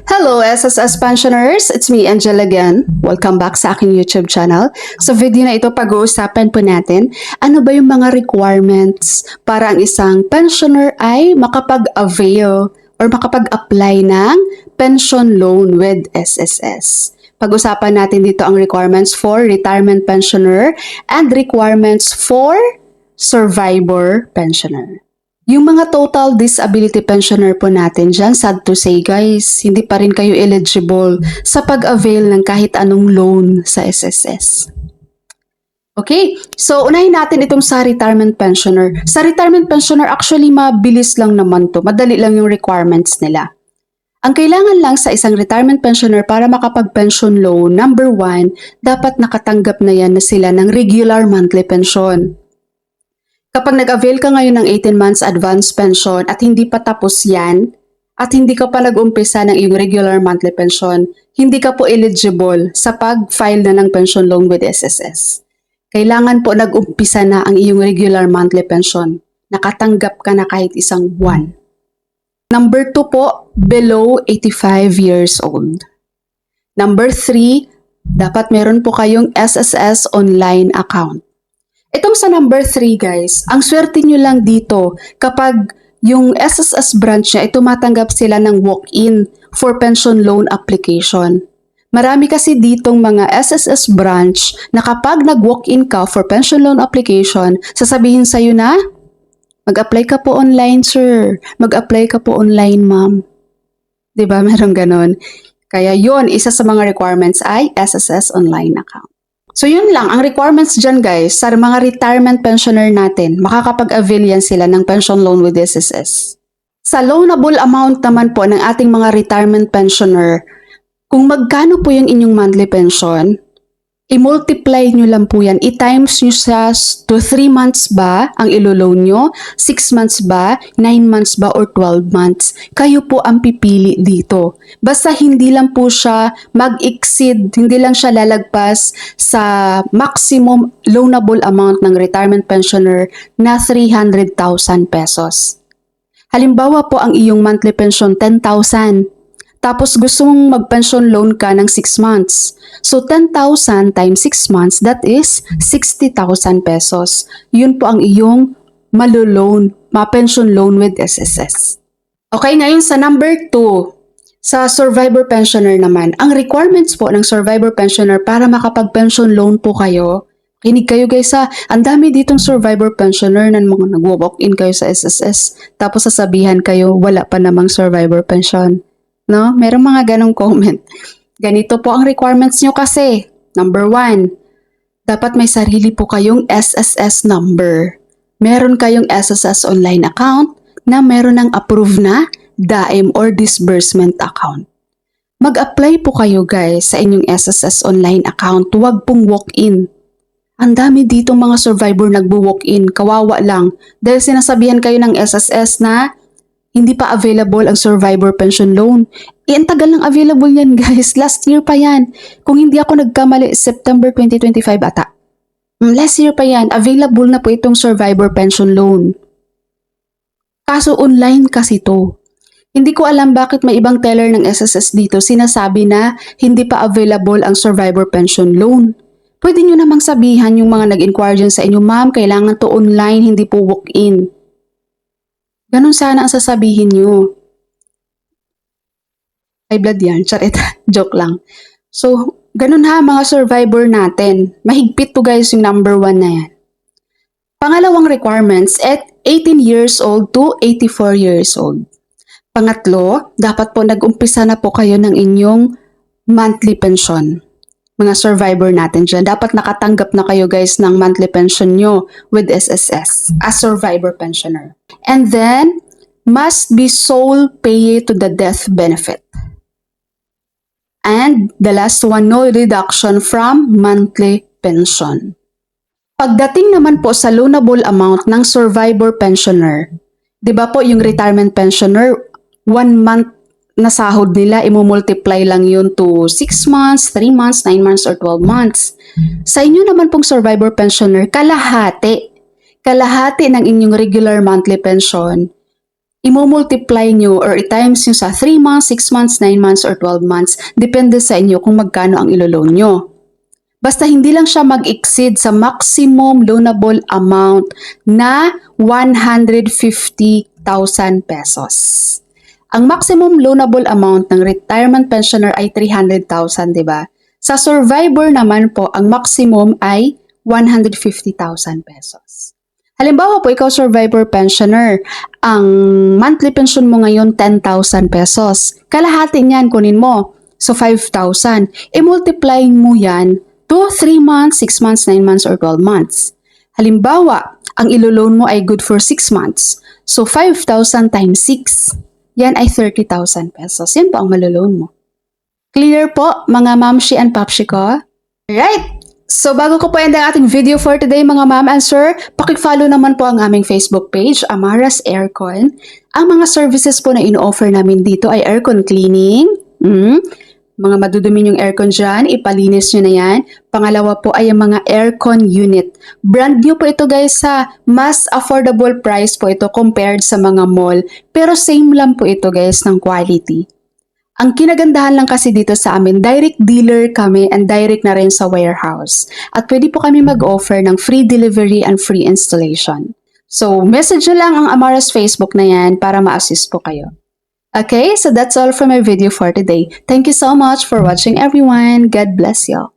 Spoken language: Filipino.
Hello SSS pensioners! It's me, Angel again. Welcome back sa aking YouTube channel. Sa video na ito, pag-uusapan po natin ano ba yung mga requirements para ang isang pensioner ay makapag-avail or makapag-apply ng pension loan with SSS. Pag-usapan natin dito ang requirements for retirement pensioner and requirements for survivor pensioner. Yung mga total disability pensioner po natin dyan, sad to say guys, hindi pa rin kayo eligible sa pag-avail ng kahit anong loan sa SSS. Okay, so unahin natin itong sa retirement pensioner. Sa retirement pensioner, actually mabilis lang naman to, madali lang yung requirements nila. Ang kailangan lang sa isang retirement pensioner para makapag-pension loan, number 1, dapat nakatanggap na yan na sila ng regular monthly pension. Kapag nag-avail ka ngayon ng 18 months advance pension at hindi pa tapos yan, at hindi ka pa nag-umpisa ng iyong regular monthly pension, hindi ka po eligible sa pag-file na ng pension loan with SSS. Kailangan po nag-umpisa na ang iyong regular monthly pension. Nakatanggap ka na kahit isang buwan. Number 2 po, below 85 years old. Number 3, dapat meron po kayong SSS online account. Itong sa number 3 guys, ang swerte nyo lang dito kapag yung SSS branch niya ay tumatanggap sila ng walk-in for pension loan application. Marami kasi ditong mga SSS branch na kapag nag-walk-in ka for pension loan application, sasabihin sa'yo na, mag-apply ka po online sir, mag-apply ka po online ma'am. Diba? Meron ganon. Kaya yon isa sa mga requirements ay SSS online account. So yun lang, ang requirements dyan guys, sa mga retirement pensioner natin, makakapag-avail yan sila ng pension loan with SSS. Sa loanable amount naman po ng ating mga retirement pensioner, kung magkano po yung inyong monthly pension, i-multiply nyo lang po yan, i-times nyo sa to 3 months ba ang ilo-loan nyo, 6 months ba, 9 months ba, or 12 months. Kayo po ang pipili dito. Basta hindi lang po siya mag-exceed, hindi lang siya lalagpas sa maximum loanable amount ng retirement pensioner na 300,000 pesos. Halimbawa po ang iyong monthly pension 10,000. Tapos gusto mong mag-pension loan ka ng 6 months. So 10,000 times 6 months, that is 60,000 pesos. Yun po ang iyong malo-loan, ma-pension loan with SSS. Okay, ngayon sa number 2, sa survivor pensioner naman, ang requirements po ng survivor pensioner para makapag-pension loan po kayo, kinig kayo guys ha, ang dami ditong survivor pensioner na mga nag-walk-in kayo sa SSS, tapos sasabihan kayo, wala pa namang survivor pension. No? Merong mga ganong comment. Ganito po ang requirements nyo kasi. Number 1, dapat may sarili po kayong SSS number. Meron kayong SSS online account na meron ng approved na DAIM or disbursement account. Mag-apply po kayo guys sa inyong SSS online account. Huwag pong walk-in. Ang dami dito mga survivor nagbo-walk-in. Kawawa lang. Dahil sinasabihan kayo ng SSS na hindi pa available ang survivor pension loan. Ang tagal ng available yan guys. Last year pa yan. Kung hindi ako nagkamali, September 2025 ata. Last year pa yan. Available na po itong survivor pension loan. Kaso online kasi to. Hindi ko alam bakit may ibang teller ng SSS dito sinasabi na hindi pa available ang survivor pension loan. Pwede nyo namang sabihan yung mga nag-inquire dyan sa inyo, ma'am, kailangan to online, hindi po walk-in. Ganon sana ang sasabihin nyo. Ay blood yan, charit, joke lang. So, ganon ha mga survivor natin. Mahigpit to guys yung number 1 na yan. Pangalawang requirements at 18 years old to 84 years old. Pangatlo, dapat po nag-umpisa na po kayo ng inyong monthly pension. Mga survivor natin dyan, dapat nakatanggap na kayo guys ng monthly pension nyo with SSS as survivor pensioner. And then, must be sole payee to the death benefit. And the last one, no reduction from monthly pension. Pagdating naman po sa loanable amount ng survivor pensioner, di ba po yung retirement pensioner, 1 month na sahod nila, imumultiply lang yun to 6 months, 3 months, 9 months, or 12 months. Sa inyo naman pong survivor pensioner, kalahati ng inyong regular monthly pension imo-multiply nyo or i-times nyo sa 3 months, 6 months, 9 months, or 12 months. Depende sa inyo kung magkano ang ilo-loan nyo. Basta hindi lang siya mag-exceed sa maximum loanable amount na 150,000 pesos. Ang maximum loanable amount ng retirement pensioner ay 300,000, di ba? Sa survivor naman po, ang maximum ay 150,000 pesos. Halimbawa po, ikaw survivor pensioner, ang monthly pension mo ngayon 10,000 pesos. Kalahati niyan kunin mo. So 5,000. I-multiply mo yan to 3 months, 6 months, 9 months, or 12 months. Halimbawa, ang ilo-loan mo ay good for 6 months. So 5,000 times 6, yan ay 30,000 pesos. Yan po ang maloloan mo. Clear po mga mamshi and papshi ko? Right! So bago ko po end ang ating video for today mga ma'am and sir, paki-follow naman po ang aming Facebook page, Amaras Aircon. Ang mga services po na ino-offer namin dito ay aircon cleaning, mga madudumi yung aircon dyan, ipalinis nyo na yan. Pangalawa po ay ang mga aircon unit. Brand new po ito guys sa mas affordable price po ito compared sa mga mall. Pero same lang po ito guys ng quality. Ang kinagandahan lang kasi dito sa amin, direct dealer kami and direct na rin sa warehouse. At pwede po kami mag-offer ng free delivery and free installation. So, message nyo lang ang Amaras Facebook na yan para ma-assist po kayo. Okay, so that's all for my video for today. Thank you so much for watching everyone. God bless you.